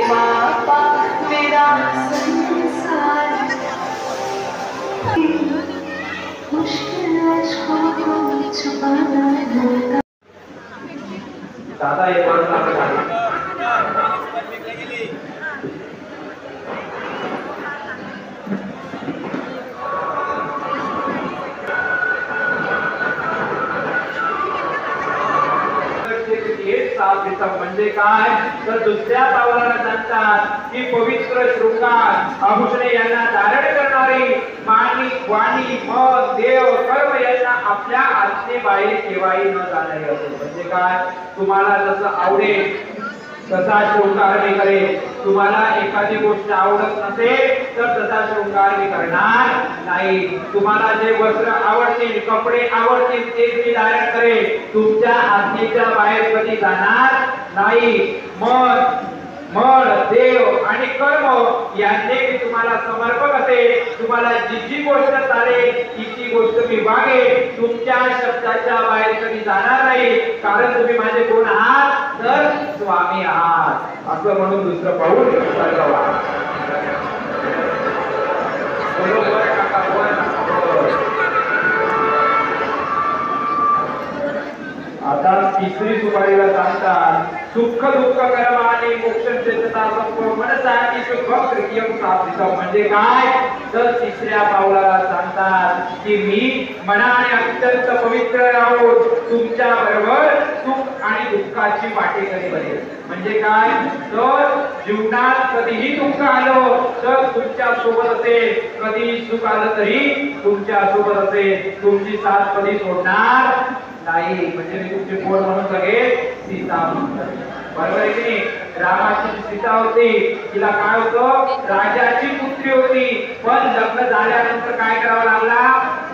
बापा मेरा संसार मुश्किल अश्कों को छुपाना होता। दादा एक बार म्हणजे काय तर दुसऱ्या पावलाला सांगतात की पवित्र शृंगार आभूषणे यांना धारण करणारी मानी वाणी मन देव कर्म यांना आपल्या आज्ञे बाहेर केव्हाही न जाणारी असेल. म्हणजे काय तुम्हाला जसं आवडेल तसा शृंगार मी करेल. तुम्हाला एखादी गोष्ट आवडत नसेल तर तसा शृंगार मी करणार नाही. तुम्हाला जे वस्त्र आवडतील कपडे आवडतील ते मी धारण करेल. तुमच्या आज्ञेच्या बाहेर कधी जाणार नाही. मन देव आणि कर्म यांचे मी तुम्हाला समर्पक असेल. तुम्हाला जी गोष्ट चालेल ती गोष्ट मी वागेल. तुमच्या शब्दाच्या बाहेर कधी जाणार नाही कारण तुम्ही माझे कोण आहात तर स्वामी आहात असं म्हणून दुसरं पाऊल सरकवा. आता तिसरी सुपारीला सांगतात सुख दुःख कर्म आणि मोक्ष चेतता संपूर्ण मनसाची सुख कृत्यम साधितम. म्हणजे काय तर तिसऱ्या पावलाला सांगतात की मी मनाने अत्यंत पवित्र राहून तुमच्या बरोबर सुख आणि दुःखाची वाटेकरी बनेल. म्हणजे काय तर जीवनात कधीही दुःख आलं तर तुमच्या सोबत असेल. कधी सुख आलं तरी तुमच्या सोबत असेल. तुमची साथ कधी सोडणार नाही. म्हणजे मी तुमचे कोण म्हणून सगळे सीता बरोबर आहे की नाही. रामाची सीता होती तिला काय होतं राजाची पुत्री होती पण लग्न झाल्यानंतर काय करावं लागला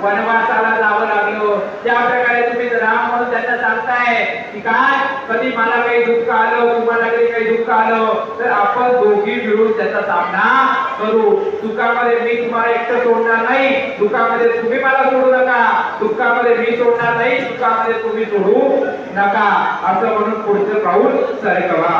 वनवासाला जावं लागलं. त्या प्रकारे तुम्ही राम म्हणून त्यांना सांगताय की काय कधी मला काही दुःख आलं तुम्हाला कधी काही दुःख आलं तर आपण दोघी मिळून त्याचा सामना करू. सुखामध्ये मी तुम्हाला एकटं सोडणार नाही. दुःखामध्ये तुम्ही मला सोडू नका. दुःखामध्ये मी सोडणार नाही. सुखामध्ये तुम्ही सोडू नका असं म्हणून पुढचं पाऊल सरकवा.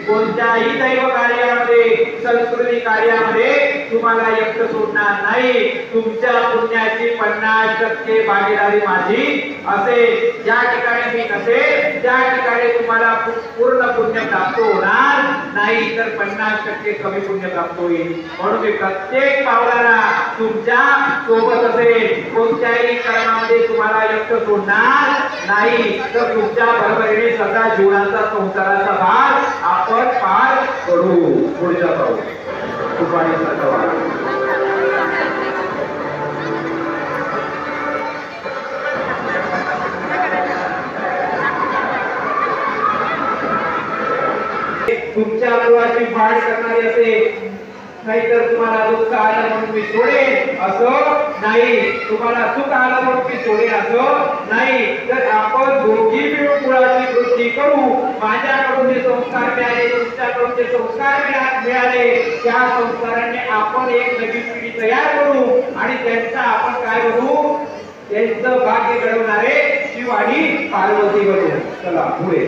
कोणत्याही दैव कार्यामध्ये संस्कृती कार्यामध्ये तुम्हाला एकटं सोडणार नाही. तुमच्या पुण्याची 50% भागीदारी माझी असेल. ज्या ठिकाणी मी नसेल त्या ठिकाणी तुम्हाला पूर्ण पुण्य प्राप्त होणार नाही तर 50% कमी पुण्य प्राप्त होईल. म्हणून मी प्रत्येक पावलाला तुमच्या सोबत असेल. कोणत्याही कर्मामध्ये तुम्हाला एकटं सोडणार नाही तर तुमच्या बरोबरीने सगळा जीवनाचा संसाराचा भाग आपण पार करू. पुढचा पाऊल सुपारी सरकवा. तुमच्या मुलाची वाढ करणारी असेल नाहीतर तुम्हाला दुःख आलं म्हणून मी सोडेन असं नाही. तुम्हाला सुख आलं म्हणून मी सोडेन असं नाही. तर आपण दोघी मिळून मुलाची वृद्धी करू. माझ्याकडून जे संस्कार मिळाले तुमच्याकडून जे संस्कार मिळाले त्या संस्काराने आपण एक नवी पिढी तयार करू आणि त्यांचा आपण काय करू त्यांचं भाग्य घडवणारे शिव आणि पार्वती बनू. चला पुढे.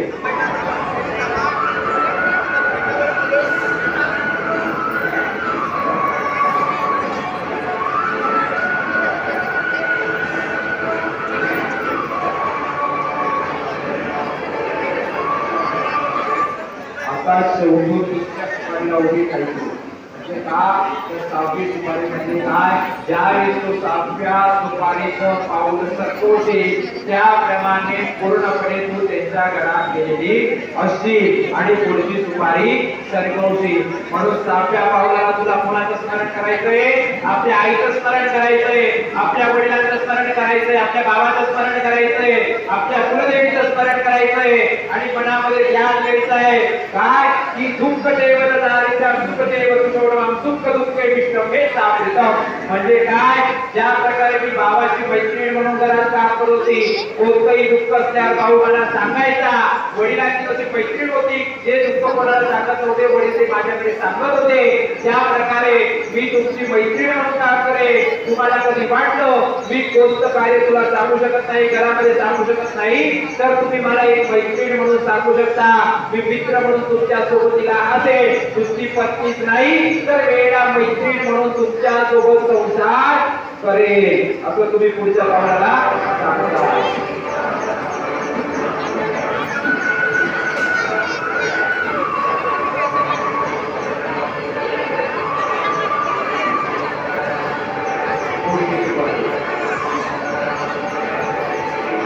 उभी करायची म्हणजे काय सहावी सुपारी म्हणजे काय ज्यावेळेस तो 7व्या सुपारीचं पाऊल सरकवते त्याप्रमाणे पूर्णपणे तू त्यांच्या घरात गेलेली असशील आणि पुढची सुपारी सरकवशील. म्हणून 7व्या पावलाला तुला कोणाचं स्मरण करायचंय आपल्या आईचं स्मरण करायचंय आपल्या वडिलांचं स्मरण करायचंय आपल्या गावाचं स्मरण करायचंय आपल्या कुलदेवीचं स्मरण करायचंय आणि मनामध्ये ध्यान द्यायचं आहे काय की दुःख देवत दारिद्र्य सुख देवत सोडवं सुख दुःख विष्णवे साप्रितम. म्हणजे काय ज्या प्रकारे मी भावाची मैत्रीण म्हणून घरात काम करत होती कोणतंही दुःख असल्यावर भाऊ मला सांगा मिसळायचा. वडिलांची कशी मैत्रीण होती, जे दुःख कोणाला सांगत होते वडील ते माझ्याकडे सांगत होते, त्या प्रकारे मी तुमची मैत्रीण म्हणून काम करेन. तुम्हाला कधी वाटलं मी कोणतं कार्य तुला सांगू शकत नाही, घरामध्ये सांगू शकत नाही, तर तुम्ही मला एक मैत्रीण म्हणून सांगू शकता. मी मित्र म्हणून तुमच्या सोबतीला असेल. तुमची पत्नीच नाही तर वेळा मैत्रीण म्हणून तुमच्या सोबत संसार करेल, असं तुम्ही पुढच्या पावलाला सांगता.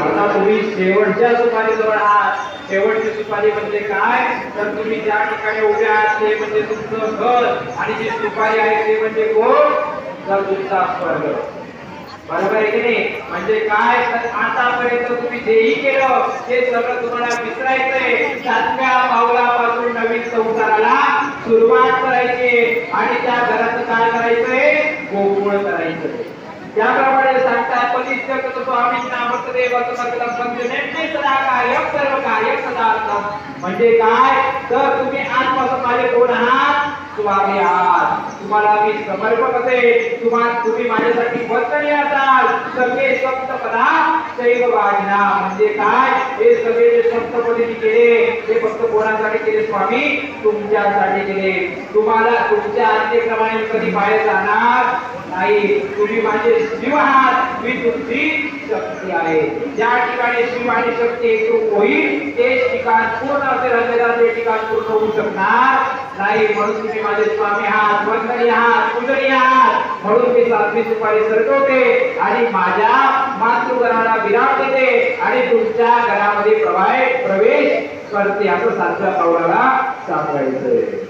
आता तुम्ही शेवटच्या सुपारीजवळ आहात. शेवटची सुपारी म्हणजे काय, तर तुम्ही ज्या ठिकाणी उभे आहात ते म्हणजे तुमचं घर, आणि जी सुपारी आहे ते म्हणजे कोण, तर तुमचा स्वर्ग. बरोबर आहे की नाही? म्हणजे काय, तर आतापर्यंत तुम्ही जेही केलं ते सगळं तुम्हाला विसरायचंय. 7व्या पावलापासून नवीन संसाराला सुरुवात करायची, आणि त्या घराचं काय करायचंय, गोकुळ करायचंय. त्याप्रमाणे सांगतात पतिष्ठत स्वामी नामकते वसमकलं पंचनेत्रे सदा कार्यं सर्व कार्यं सदार्थम. म्हणजे काय, तर तुम्ही आजपासून माझे कोण आहात, स्वामी आहात. तुम्हाला मी समर्पक असेल, तुम्ही माझ्यासाठी वचनी असाल. सगळे सप्तपदा शैव वागिना. म्हणजे काय, हे सगळे जे सप्तपदी केले ते फक्त कोणासाठी केले, स्वामी तुमच्यासाठी केले. तुम्हाला तुमच्या आज्ञेप्रमाणे कधी बाहेर जाणार नाही. तुम्ही माझे शिव आहात, मी तुमची शक्ती आहे. ज्या ठिकाणी शिव आणि शक्ती एकरूप होईल तेच ठिकाण पूर्ण असेल, अन्यथा ते ठिकाण पूर्ण होऊ शकणार नाही. म्हणून तुम्ही माझे स्वामी आहात, वंदनीय आहात, पूजनीय आहात. म्हणून मी 7वी सुपारी सरकवते आणि माझ्या मातृघराला विराम देते आणि तुमच्या घरामध्ये प्रवेश करते, असं 7व्या पावलाला सांगायचंय.